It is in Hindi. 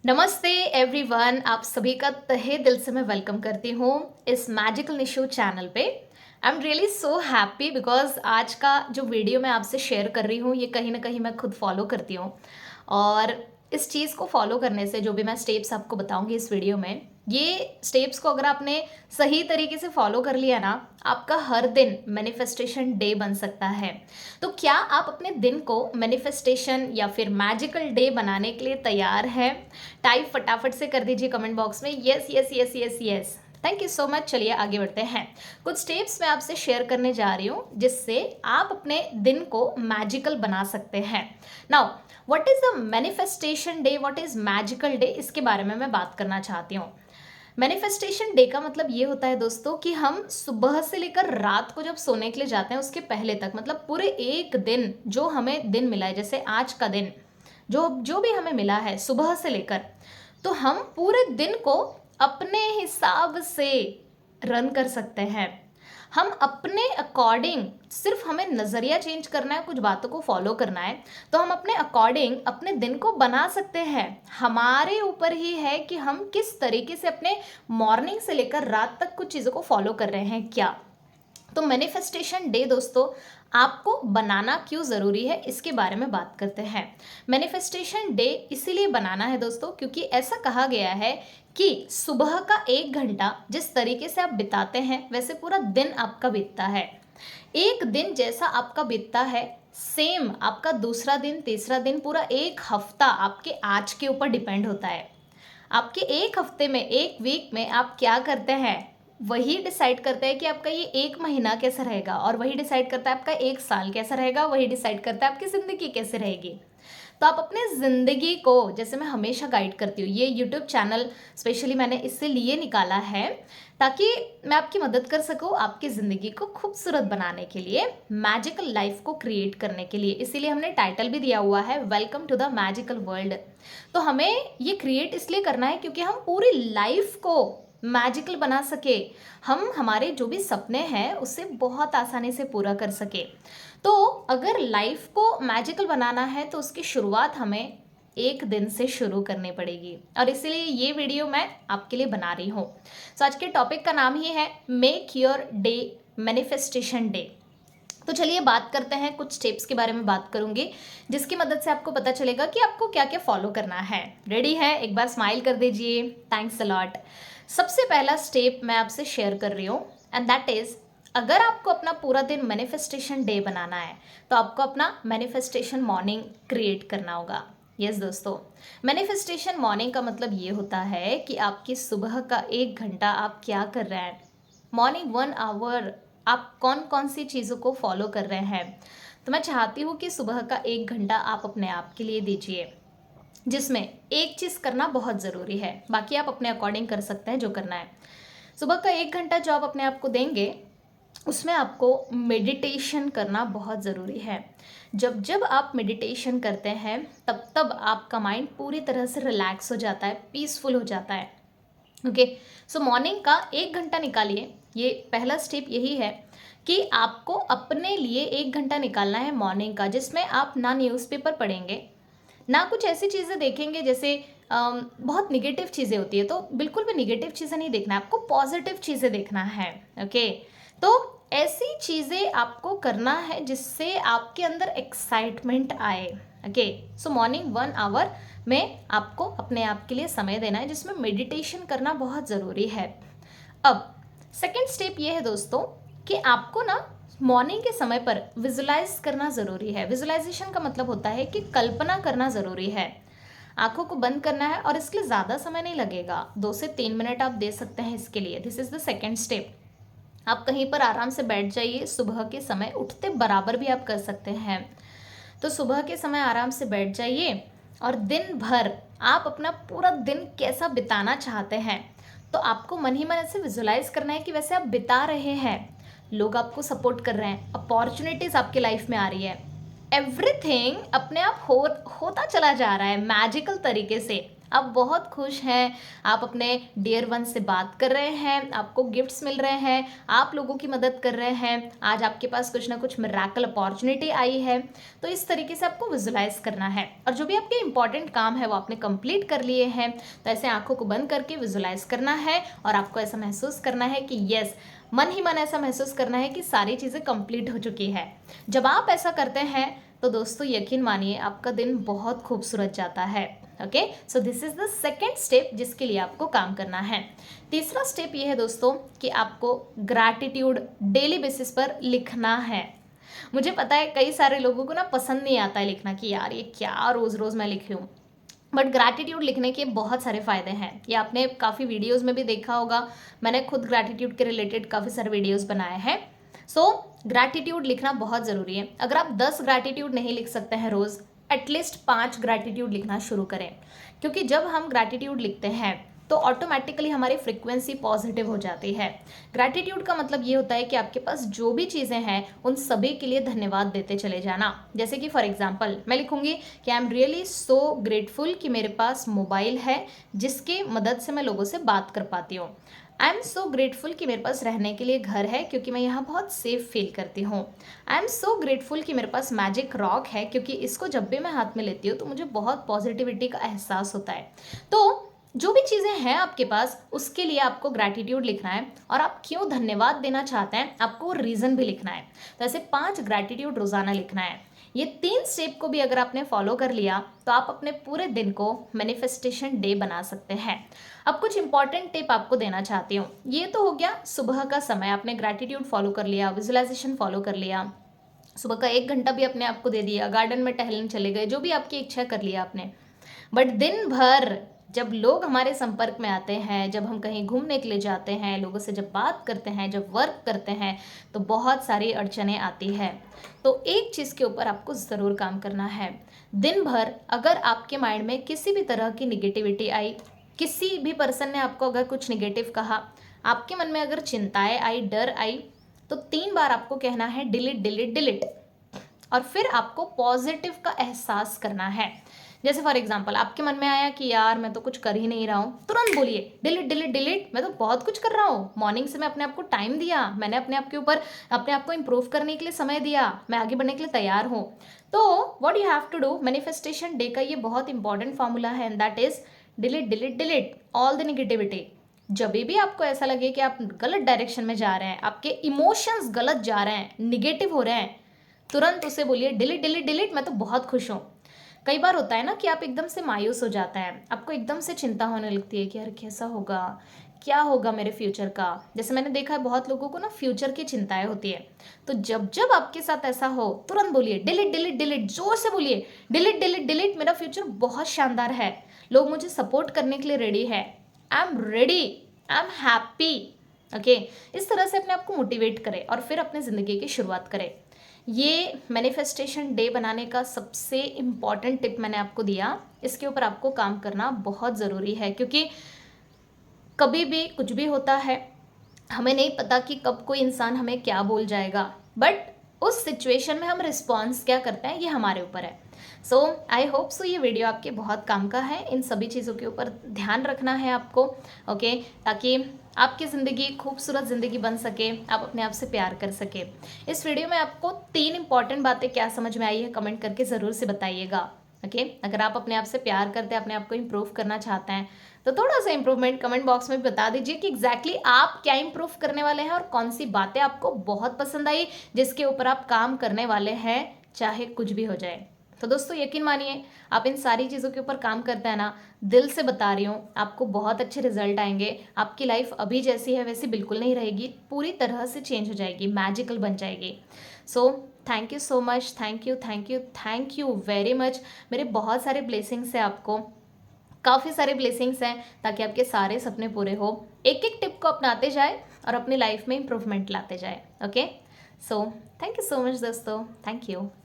नमस्ते एवरीवन, आप सभी का तहे दिल से मैं वेलकम करती हूँ इस मैजिकल निशो चैनल पे। I am really so happy because आज का जो वीडियो मैं आपसे शेयर कर रही हूँ ये कहीं ना कहीं मैं खुद फॉलो करती हूँ। और इस चीज़ को फॉलो करने से जो भी मैं स्टेप्स आपको बताऊंगी इस वीडियो में, ये स्टेप्स को अगर आपने सही तरीके से फॉलो कर लिया ना, आपका हर दिन मैनिफेस्टेशन डे बन सकता है। तो क्या आप अपने दिन को मैनिफेस्टेशन या फिर मैजिकल डे बनाने के लिए तैयार हैं? टाइप फटाफट से कर दीजिए कमेंट बॉक्स में yes yes yes yes yes. Thank you so much. चलिए आगे बढ़ते हैं। कुछ स्टेप्स मैं आपसे शेयर करने जा रही हूँ जिससे आप अपने दिन को मैजिकल बना सकते हैं। Now what is the manifestation day, what is magical day, इसके बारे में मैं बात करना चाहती हूँ। मैनिफेस्टेशन डे का मतलब ये होता है दोस्तों कि हम सुबह से लेकर रात को जब सोने के लिए जाते हैं उसके पहले तक, मतलब पूरे एक दिन जो हमें दिन मिला है, जैसे आज का दिन जो जो भी हमें मिला है सुबह से लेकर, तो हम पूरे दिन को अपने हिसाब से रन कर सकते हैं। हम अपने अकॉर्डिंग, सिर्फ हमें नज़रिया चेंज करना है, कुछ बातों को फॉलो करना है, तो हम अपने अकॉर्डिंग अपने दिन को बना सकते हैं। हमारे ऊपर ही है कि हम किस तरीके से अपने मॉर्निंग से लेकर रात तक कुछ चीज़ों को फॉलो कर रहे हैं क्या। तो मैनिफेस्टेशन डे दोस्तों आपको बनाना क्यों ज़रूरी है इसके बारे में बात करते हैं। मैनिफेस्टेशन डे इसीलिए बनाना है दोस्तों क्योंकि ऐसा कहा गया है कि सुबह का 1 घंटा जिस तरीके से आप बिताते हैं वैसे पूरा दिन आपका बीतता है। एक दिन जैसा आपका बीतता है सेम आपका दूसरा दिन, तीसरा दिन, पूरा एक हफ्ता आपके आज के ऊपर डिपेंड होता है। आपके एक हफ्ते में, एक वीक में आप क्या करते हैं वही डिसाइड करता है कि आपका ये एक महीना कैसा रहेगा, और वही डिसाइड करता है आपका एक साल कैसा रहेगा, वही डिसाइड करता है आपकी ज़िंदगी कैसे रहेगी। तो आप अपने ज़िंदगी को, जैसे मैं हमेशा गाइड करती हूँ, ये यूट्यूब चैनल स्पेशली मैंने इससे लिए निकाला है ताकि मैं आपकी मदद कर सकूँ आपकी ज़िंदगी को खूबसूरत बनाने के लिए, मैजिकल लाइफ को क्रिएट करने के लिए। इसीलिए हमने टाइटल भी दिया हुआ है welcome to the magical world. तो हमें ये क्रिएट इसलिए करना है क्योंकि हम पूरी लाइफ को मैजिकल बना सके, हम हमारे जो भी सपने हैं उसे बहुत आसानी से पूरा कर सके। तो अगर लाइफ को मैजिकल बनाना है तो उसकी शुरुआत हमें एक दिन से शुरू करनी पड़ेगी, और इसीलिए ये वीडियो मैं आपके लिए बना रही हूँ। तो आज के टॉपिक का नाम ही है make your day manifestation day. तो चलिए बात करते हैं, कुछ स्टेप्स के बारे में बात करूंगी जिसकी मदद से आपको पता चलेगा कि आपको क्या क्या फॉलो करना है। रेडी है? एक बार स्माइल कर दीजिए, थैंक्स अ लॉट। सबसे पहला स्टेप मैं आपसे शेयर कर रही हूँ एंड दैट इज, अगर आपको अपना पूरा दिन मैनिफेस्टेशन डे बनाना है तो आपको अपना मैनिफेस्टेशन मॉर्निंग क्रिएट करना होगा। यस दोस्तों, मैनिफेस्टेशन मॉर्निंग का मतलब ये होता है कि आपकी सुबह का 1 घंटा आप क्या कर रहे हैं, मॉर्निंग 1 आवर आप कौन कौन सी चीज़ों को फॉलो कर रहे हैं। तो मैं चाहती हूँ कि सुबह का 1 घंटा आप अपने आप के लिए दीजिए, जिसमें एक चीज़ करना बहुत ज़रूरी है, बाकी आप अपने अकॉर्डिंग कर सकते हैं जो करना है। सुबह का 1 घंटा जो आप अपने आप को देंगे उसमें आपको मेडिटेशन करना बहुत ज़रूरी है। जब जब आप मेडिटेशन करते हैं तब तब आपका माइंड पूरी तरह से रिलैक्स हो जाता है, पीसफुल हो जाता है। ओके, सो मॉर्निंग का 1 घंटा निकालिए। ये पहला स्टेप यही है कि आपको अपने लिए 1 घंटा निकालना है मॉर्निंग का, जिसमें आप ना न्यूज़पेपर पढ़ेंगे, ना कुछ ऐसी चीज़ें देखेंगे जैसे बहुत निगेटिव चीज़ें होती है, तो बिल्कुल भी निगेटिव चीज़ें नहीं देखना है आपको, पॉजिटिव चीज़ें देखना है। ओके, तो ऐसी चीज़ें आपको करना है जिससे आपके अंदर एक्साइटमेंट आए। ओके, सो मॉर्निंग 1 आवर में आपको अपने आप के लिए समय देना है जिसमें मेडिटेशन करना बहुत ज़रूरी है। अब सेकेंड स्टेप ये है दोस्तों कि आपको ना मॉर्निंग के समय पर विजुलाइज करना ज़रूरी है। विजुलाइजेशन का मतलब होता है कि कल्पना करना ज़रूरी है। आंखों को बंद करना है और इसके लिए ज़्यादा समय नहीं लगेगा, 2 से 3 मिनट आप दे सकते हैं इसके लिए। This is the second step. आप कहीं पर आराम से बैठ जाइए, सुबह के समय उठते बराबर भी आप कर सकते हैं। तो सुबह के समय आराम से बैठ जाइए और दिन भर आप अपना पूरा दिन कैसा बिताना चाहते हैं तो आपको मन ही मन ऐसे विजुलाइज करना है कि वैसे आप बिता रहे हैं, लोग आपको सपोर्ट कर रहे हैं, अपॉर्चुनिटीज़ आपके लाइफ में आ रही है, एवरीथिंग अपने आप होता चला जा रहा है मैजिकल तरीके से। आप बहुत खुश हैं, आप अपने डियर वन से बात कर रहे हैं, आपको गिफ्ट्स मिल रहे हैं, आप लोगों की मदद कर रहे हैं, आज आपके पास कुछ ना कुछ मिरेकल अपॉर्चुनिटी आई है। तो इस तरीके से आपको विजुलाइज करना है और जो भी आपके इंपॉर्टेंट काम है वो आपने कंप्लीट कर लिए हैं, तो ऐसे आंखों को बंद करके विजुलाइज करना है और आपको ऐसा महसूस करना है कि यस, मन ही मन ऐसा महसूस करना है कि सारी चीज़ें कंप्लीट हो चुकी है। जब आप ऐसा करते हैं तो दोस्तों यकीन मानिए आपका दिन बहुत खूबसूरत जाता है। Okay, so this is the second step जिसके लिए आपको काम करना है। तीसरा स्टेप ये है दोस्तों कि आपको ग्रैटिट्यूड डेली बेसिस पर लिखना है। मुझे पता है कई सारे लोगों को ना पसंद नहीं आता है लिखना कि यार ये क्या रोज रोज मैं लिख रही हूँ, बट ग्रैटिट्यूड लिखने के बहुत सारे फायदे हैं। ये आपने काफ़ी वीडियोस में भी देखा होगा, मैंने खुद ग्रैटिट्यूड के रिलेटेड काफ़ी सारे वीडियोस बनाए हैं। सो ग्रैटिट्यूड लिखना बहुत ज़रूरी है। अगर आप 10 ग्रैटिट्यूड नहीं लिख सकते हैं रोज़, एटलीस्ट 5 ग्रैटिट्यूड लिखना शुरू करें, क्योंकि जब हम ग्रैटिट्यूड लिखते हैं तो ऑटोमेटिकली हमारी फ्रिक्वेंसी पॉजिटिव हो जाती है। ग्रैटिट्यूड का मतलब ये होता है कि आपके पास जो भी चीज़ें हैं उन सभी के लिए धन्यवाद देते चले जाना। जैसे कि फॉर एग्जांपल मैं लिखूंगी कि I am really so grateful कि मेरे पास मोबाइल है जिसकी मदद से मैं लोगों से बात कर पाती हूँ। आई एम सो ग्रेटफुल कि मेरे पास रहने के लिए घर है क्योंकि मैं यहाँ बहुत सेफ फील करती हूँ। आई एम सो ग्रेटफुल कि मेरे पास मैजिक रॉक है क्योंकि इसको जब भी मैं हाथ में लेती हूँ तो मुझे बहुत पॉजिटिविटी का एहसास होता है। तो जो भी चीज़ें हैं आपके पास उसके लिए आपको ग्रैटिट्यूड लिखना है और आप क्यों धन्यवाद देना चाहते हैं आपको रीज़न भी लिखना है। तो ऐसे 5 ग्रैटिट्यूड रोज़ाना लिखना है। ये 3 स्टेप को भी अगर आपने फॉलो कर लिया तो आप अपने पूरे दिन को मैनिफेस्टेशन डे बना सकते हैं। अब कुछ इंपॉर्टेंट टिप आपको देना चाहती हूँ। ये तो हो गया सुबह का समय, आपने ग्रैटिट्यूड फॉलो कर लिया, विजुअलाइजेशन फॉलो कर लिया, सुबह का 1 घंटा भी अपने आप को दे दिया, गार्डन में टहलने चले गए, जो भी आपकी इच्छा कर लिया आपने। बट दिन भर जब लोग हमारे संपर्क में आते हैं, जब हम कहीं घूमने के लिए जाते हैं, लोगों से जब बात करते हैं, जब वर्क करते हैं, तो बहुत सारी अड़चनें आती है। तो एक चीज़ के ऊपर आपको ज़रूर काम करना है। दिन भर अगर आपके माइंड में किसी भी तरह की निगेटिविटी आई, किसी भी पर्सन ने आपको अगर कुछ निगेटिव कहा, आपके मन में अगर चिंताएं आई, डर आई, तो 3 बार आपको कहना है डिलीट डिलीट डिलीट, और फिर आपको पॉजिटिव का एहसास करना है। जैसे फॉर एग्जाम्पल आपके मन में आया कि यार मैं तो कुछ कर ही नहीं रहा हूँ, तुरंत बोलिए डिलीट डिलीट डिलीट, मैं तो बहुत कुछ कर रहा हूँ, मॉर्निंग से मैं अपने आप को टाइम दिया, मैंने अपने आप के ऊपर अपने आप को इम्प्रूव करने के लिए समय दिया, मैं आगे बढ़ने के लिए तैयार हूँ। तो what you have to do, manifestation day का ये बहुत इंपॉर्टेंट फॉर्मूला है and that is delete delete delete all the negativity. जब भी आपको ऐसा लगे कि आप गलत डायरेक्शन में जा रहे हैं, आपके इमोशंस गलत जा रहे हैं, निगेटिव हो रहे हैं, तुरंत उसे बोलिए डिलीट डिलीट डिलीट, मैं तो बहुत खुश हूँ। कई बार होता है ना कि आप एकदम से मायूस हो जाता है, आपको एकदम से चिंता होने लगती है कि यार कैसा होगा, क्या होगा मेरे फ्यूचर का। जैसे मैंने देखा है बहुत लोगों को ना फ्यूचर की चिंताएं होती है। तो जब जब आपके साथ ऐसा हो तुरंत बोलिए डिलीट डिलीट डिलीट, जोर से बोलिए डिलीट डिलीट डिलीट, मेरा फ्यूचर बहुत शानदार है, लोग मुझे सपोर्ट करने के लिए रेडी है, I am ready, I am happy. Okay, इस तरह से अपने आप को मोटिवेट करें और फिर अपने ज़िंदगी की शुरुआत करें। ये मैनिफेस्टेशन डे बनाने का सबसे इम्पॉर्टेंट टिप मैंने आपको दिया, इसके ऊपर आपको काम करना बहुत ज़रूरी है, क्योंकि कभी भी कुछ भी होता है, हमें नहीं पता कि कब कोई इंसान हमें क्या बोल जाएगा, बट उस सिचुएशन में हम रिस्पॉन्स क्या करते हैं ये हमारे ऊपर है। सो आई होप सो ये वीडियो आपके बहुत काम का है। इन सभी चीज़ों के ऊपर ध्यान रखना है आपको, ओके, ताकि आपकी ज़िंदगी खूबसूरत ज़िंदगी बन सके, आप अपने आप से प्यार कर सके। इस वीडियो में आपको 3 इंपॉर्टेंट बातें क्या समझ में आई है कमेंट करके ज़रूर से बताइएगा। ओके, अगर आप अपने आप से प्यार करते हैं, अपने आप को इम्प्रूव करना चाहते हैं, तो थोड़ा सा इम्प्रूवमेंट कमेंट बॉक्स में बता दीजिए कि एग्जैक्टली आप क्या इम्प्रूव करने वाले हैं और कौन सी बातें आपको बहुत पसंद आई जिसके ऊपर आप काम करने वाले हैं, चाहे कुछ भी हो जाए। तो दोस्तों यकीन मानिए आप इन सारी चीज़ों के ऊपर काम करते हैं ना, दिल से बता रही हूँ, आपको बहुत अच्छे रिजल्ट आएंगे। आपकी लाइफ अभी जैसी है वैसी बिल्कुल नहीं रहेगी, पूरी तरह से चेंज हो जाएगी, मैजिकल बन जाएगी। So thank you so much, thank you thank you thank you very much. मेरे बहुत सारे ब्लेसिंग्स हैं आपको, काफ़ी सारे ब्लेसिंग्स हैं, ताकि आपके सारे सपने पूरे हो। एक एक टिप को अपनाते जाए और अपनी लाइफ में इम्प्रूवमेंट लाते जाए। Okay, so thank you so much दोस्तों, थैंक यू।